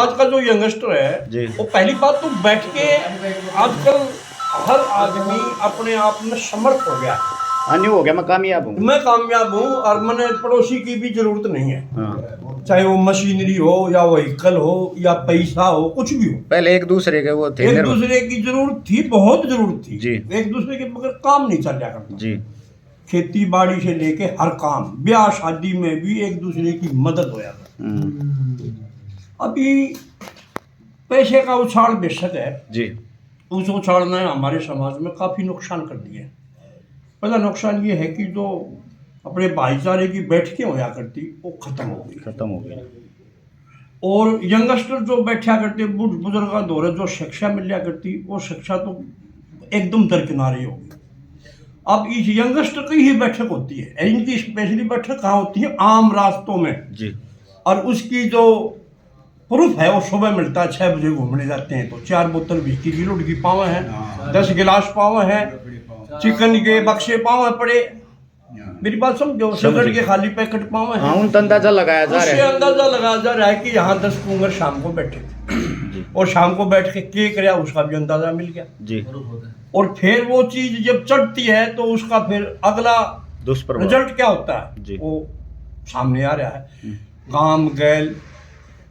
आज का जो यंगस्टर है वो पहली बात तो बैठ के आजकल हर आदमी अपने आप में समर्थ हो गया है। अन्य हो गया, मैं कामयाब हूँ, मैं कामयाब हूँ और मैंने पड़ोसी की भी जरूरत नहीं है। हाँ। चाहे वो मशीनरी हो या व्हीकल हो या पैसा हो, कुछ भी हो। पहले एक दूसरे के वो थे, एक दूसरे की जरूरत थी, बहुत जरूरत थी जी। एक दूसरे के बगैर काम नहीं चल जाता करता जी। खेती बाड़ी से लेके हर काम, ब्याह शादी में भी एक दूसरे की मदद हो जाता। अभी पैसे का उछाल बेशक है जी। उस उछाल ने हमारे समाज में काफी नुकसान कर दिए। पहला नुकसान ये है कि जो अपने भाईचारे की बैठकें होया करती वो खत्म हो गई। और यंगस्टर जो बैठा करते बुजुर्ग का दौर जो शिक्षा मिला करती वो शिक्षा तो एकदम दरकिनारे हो गई। अब इस यंगस्टर की ही बैठक होती है, इनकी स्पेशली बैठक कहाँ होती है? आम रास्तों में जी। और उसकी जो प्रूफ है वो सुबह मिलता है, 6 बजे घूमने जाते हैं तो 4 बोतल विस्की की लुट की पावे हैं, 10 गिलास पावे हैं, चिकन के बक्से पावे पड़े। मेरी बात समझो, सिगरेट के खाली पैकेट पावे हैं। उन अंदाजा लगाया जा उससे रहा है, अंदाजा लगाया जा रहा है कि यहाँ 10 कुंगर शाम को बैठे थे और शाम को बैठ के क्या उसका भी अंदाजा मिल गया जी। और फिर वो चीज जब चढ़ती है तो उसका फिर अगला दुष्प्रभाव रिजल्ट क्या होता है जी। वो सामने आ रहा है। काम गैल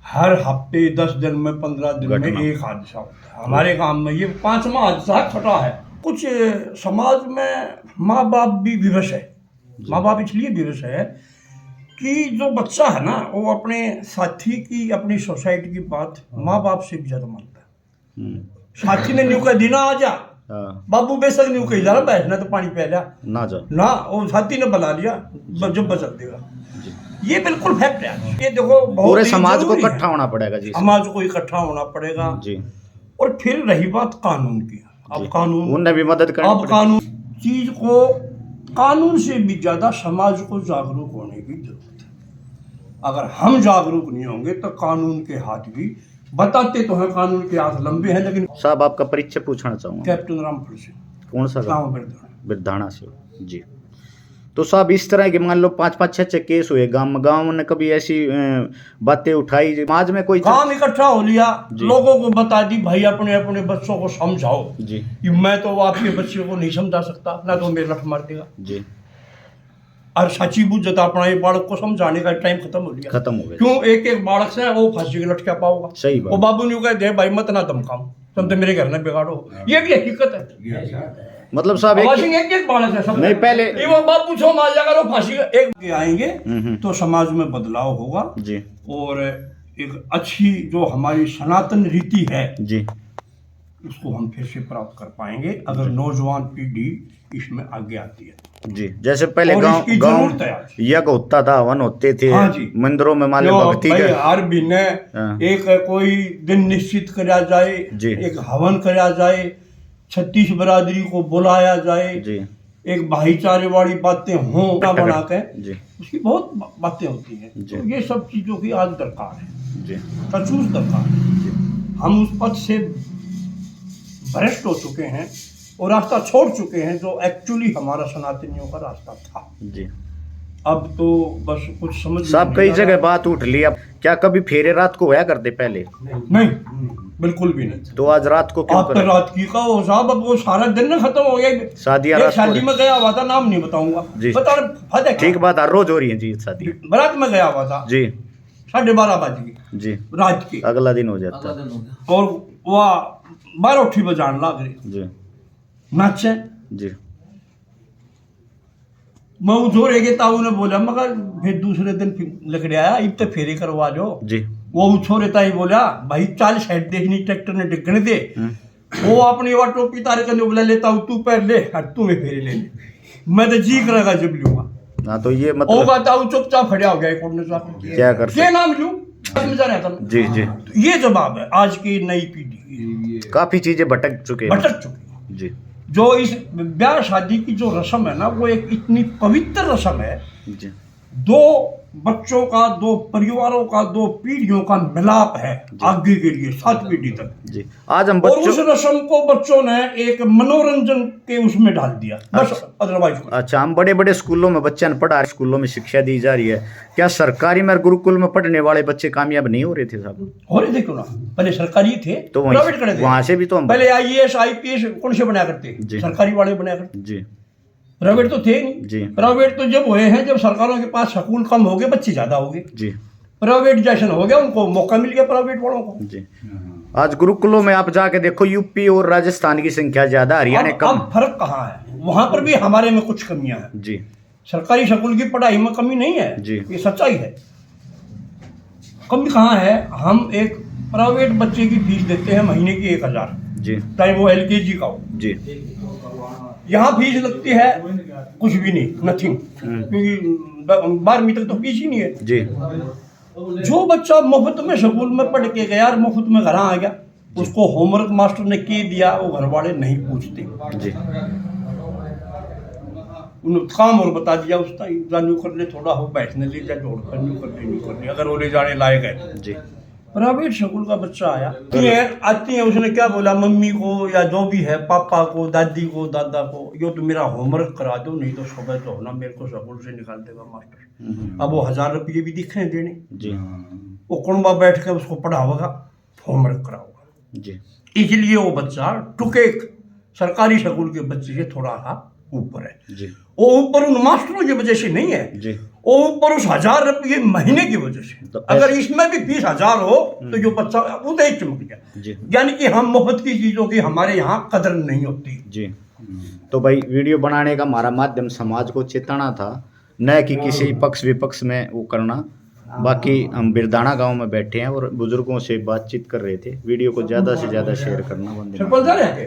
हर हफ्ते 10 दिन में 15 दिन में एक हादसा होता है। हमारे गांव में ये 5वां हादसा खड़ा है। कुछ समाज में माँ बाप भी विवश है। माँ बाप इसलिए विवश है कि जो बच्चा है ना वो अपने साथी की, अपनी सोसाइटी की बात माँ बाप से भी ज्यादा मानता है। साथी ने न्यू कह दी ना आ जा, बाबू बेशक न्यू कही जा रहा बैठना तो पानी पी जा ना जा ना, वो साथी ने बुला लिया जब बचल देगा। ये बिल्कुल फैक्ट है। ये देखो पूरे समाज को इकट्ठा होना पड़ेगा जी, समाज को इकट्ठा होना पड़ेगा जी। और फिर रही बात कानून की, अब कानून उन्हें भी मदद करनी अब कानून चीज को, कानून से भी ज्यादा समाज को जागरूक होने की जरूरत है। अगर हम जागरूक नहीं होंगे तो कानून के हाथ भी, बताते तो हैं कानून के हाथ लंबे हैं लेकिन। साहब आपका परिचय पूछना चाहूँगा। कैप्टन रामफल सिंह। कौन सा गाँव बिरधाना से जी। तो साहब इस तरह के मान लो 5-5 6 केस हुए गांव में, कभी ऐसी बातें उठाई समाज में? कोई काम इकट्ठा हो लिया, लोगों को बता दी भाई अपने अपने बच्चों को समझाओ जी कि मैं तो आपके बच्चे को नहीं समझा सकता, ना तो मेरे लठ मार देगा जी। और सच्ची बुझता अपना ये बालक को समझाने का टाइम खत्म हो गया। क्यों? एक एक बालक से वो फांसी के लट क्या पाओगा? सही बात। वो बाबू ने कह दे भाई मत ना धमकाओ, तुम तो मेरे घर में बिगाड़ो। ये भी हकीकत है। मतलब साहब एक बालक है सब नहीं, पहले वो बाबू छो मार जाएगा, वो फांसी एक आएंगे तो समाज में बदलाव होगा जी। और एक अच्छी जो हमारी सनातन रीति है जी उसको हम फिर से प्राप्त कर पाएंगे अगर नौजवान पीढ़ी इसमें आगे आती है जी। जैसे पहले गांव यज्ञ होता था, हवन होते थे। हाँ जी। मंदिरों में मान लो भक्ति के हर महीने एक कोई दिन निश्चित किया जाए, एक हवन किया जाए, 36 बरादरी को बुलाया जाए जी। एक भाईचारे वाली बातें हों बना के जी। उसकी बहुत बातें होती हैं। तो ये सब चीजों की आज दरकार है जी, प्रचुर दरकार है। हम उस पद से भ्रष्ट हो चुके हैं और रास्ता छोड़ चुके हैं जो एक्चुअली हमारा सनातनियों का रास्ता था जी। अब तो बस कुछ समझ साहब कई जगह बात उठ ली। अब क्या कभी फेरे रात को होया करते पहले? नहीं बिल्कुल भी नहीं। तो आज रात को क्यों आप तो रात की का हो साहब, अब वो सारा दिन ना खत्म हो गया। शादी में गया हुआ था, नाम नहीं बताऊंगा जी। बता ठीक बात है, रोज हो रही है जी शादी। बारात में गया हुआ था जी, 12:30 बजे जी रात की, अगला दिन हो जाता और वह 12 बजान लाग रही जी, नाचे जी। मैं जोरे के ताऊ ने बोला, मगर फिर दूसरे दिन लकड़े आया, इब तो फेरे करवा लो जी। वो छोरे ताई बोला भाई 40 साइड देखनी, ट्रैक्टर ने डिगने दे। वो अपनी वो टोपी तारे का बोला लेता हूँ, तू पैर ले और तू में फेरे ले, मैं तो जी करेगा जब लूंगा। हाँ तो ये मतलब वो बताऊ चुपचाप खड़े हो गया कोने साहब, क्या कर क्या नाम लूं जी जी। ये जवाब है आज की नई पीढ़ी। काफी चीजें भटक चुके जी। जो इस ब्याह शादी की जो रस्म है ना वो एक इतनी पवित्र रस्म है जी। दो बच्चों का, दो परिवारों का, दो पीढ़ियों का मिलाप है आगे के लिए 7 पीढ़ी तक जी। आज हम और उस रस्म को बच्चों ने एक मनोरंजन के उसमें डाल दिया बस, अदरवाइज। अच्छा, हम बड़े बड़े स्कूलों में बच्चे पढ़ा रहे, स्कूलों में शिक्षा दी जा रही है, क्या सरकारी में गुरुकुल में पढ़ने वाले बच्चे कामयाब नहीं हो रहे थे साहब? हो रहे थे क्यों ना, पहले सरकारी थे तो प्राइवेट करे थे, वहां से भी तो हम पहले IAS IPS कौन से बनाया करते, सरकारी वाले बनाया करते जी। प्राइवेट तो थे नहीं जी। प्राइवेट तो जब हुए हैं जब सरकारों के पास स्कूल कम हो गए, बच्चे ज्यादा हो गए जी, प्राइवेट जैसन हो गया, उनको मौका मिल गया प्राइवेट वालों को जी। आज गुरुकुलों में आप जाके देखो, यूपी और राजस्थान की संख्या ज्यादा, हरियाणा कम। अब फर्क कहाँ है, वहां पर भी हमारे में कुछ कमियां हैं जी। सरकारी स्कूल की पढ़ाई में कमी नहीं है जी। ये सच्चाई है। कमी कहाँ है, हम एक प्राइवेट बच्चे की फीस देते हैं महीने की 1000 जी, चाहे वो LKG का हो जी। यहाँ फीस लगती है कुछ भी नहीं, नथिंग, क्योंकि 12वीं तक तो फीस ही नहीं है जी। जो बच्चा मुफ्त में स्कूल में पढ़ के गया और मुफ्त में घर आ गया, उसको होमवर्क मास्टर ने के दिया, वो घर वाले नहीं पूछते जी। उन्होंने काम और बता दिया, उसका जानू कर ले, थोड़ा हो बैठने ले जा, जोड़ कर नहीं कर ले, अगर वो ले जाने लायक है तो। जी। प्राइवेट स्कूल का बच्चा आया आती है, उसने क्या बोला मम्मी को या जो भी है, पापा को, दादी को, दादा को, यो तो मेरा होमवर्क करा दो, नहीं तो सुबह तो होना मेरे को स्कूल से निकाल देगा मास्टर। अब वो 1000 रुपये भी दिख रहे हैं देने जी। वो कुंबा बैठ कर उसको पढ़ाओगा, होमवर्क कराओगा जी। इसलिए वो बच्चा टुके सरकारी स्कूल के बच्चे से थोड़ा सा ऊपर है जी। वो ऊपर उन मास्टरों की वजह से नहीं है जी। वो ऊपर उस 1000 रुपये महीने की वजह से। तो अगर इसमें भी फीस 1000 हो तो जो बच्चा उधर ही चमक गया जी। यानी कि हम मुफ्त की चीजों की हमारे यहाँ कदर नहीं होती जी। तो भाई वीडियो बनाने का हमारा माध्यम समाज को चेताना था, न कि किसी पक्ष विपक्ष में वो करना। बाकी हम बिरदाना गांव में बैठे हैं और बुजुर्गों से बातचीत कर रहे थे। वीडियो को ज़्यादा से ज़्यादा शेयर करना बंद सरपंच है